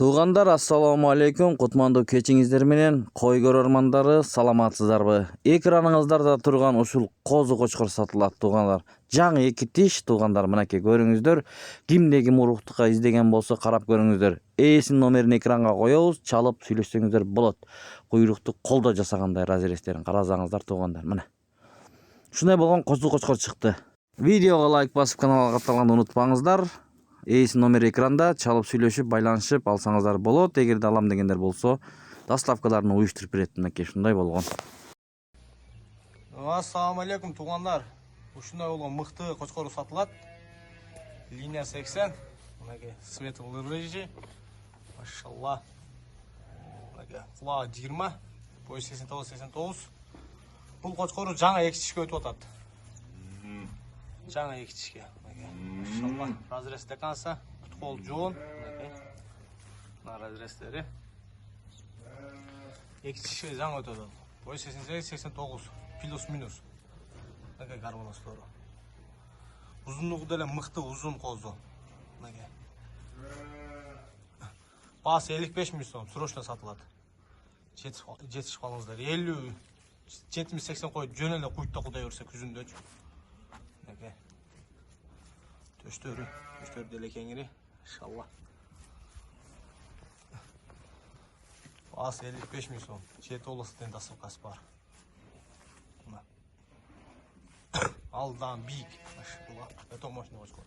Туугандар, ассаламу алейкум. Кутмандуу кечиңиздер менен кой көрөрмандары саламатсыздарбы? Экраныңыздарда турган ушул козу кочкор сатылат туугандар. Жаңы эки тиш туугандар, мынакей көрүңүздөр. Кимде ким уруктукка издеген болсо карап көрүңүздөр. Ээсинин номерин экранга коебуз, чалып сүйлөшсөңүздөр болот. Куйрукту колдо жасагандай разрезтерин карасаңыздар туугандар. Мына. Ушундай болгон козу кочкор чыкты. Видеого лайк басып каналга катталганды унутпаңыздар. Ээсинин номери экранда, чалып сүйлөшүп байланышып алсаңыздар болот. Эгерде алам дегендер болсо, доставкаларын уюштуруп берет. Мынакей ушундай болгон. Ассаламу алейкум туугандар. Ушундай болгон мыкты кочкор сатылат. Линия 80. Мынакей светлый рыжий. Машалла. Мынакей кулагы 20, боyu 89-89. Бул кочкору жаңа эки тишке өтүп атат. Жаңа эки тишке. Машалла. Разрез стаканса, кол жоон. Мына разрезтери. Эки тишке жаңа өтүп атат. Boyu 88-89. Плюс-минус. Мынакей гармоностору. Узунлугу деле мыкты узун козу. Мынакей. Баасы 55 000 сом, срочно сатылат. Жетишип калыңыздар. 50, 70-80 кой жөн эле куйтта кудай берсе күзүндөчү. Мынакей. Төштөрү деле кеңири, иншалла. Баасы 55 000 сом. Жети олостен доставкасы бар. Алдан бийик. Машалла. Это мощный кочкор.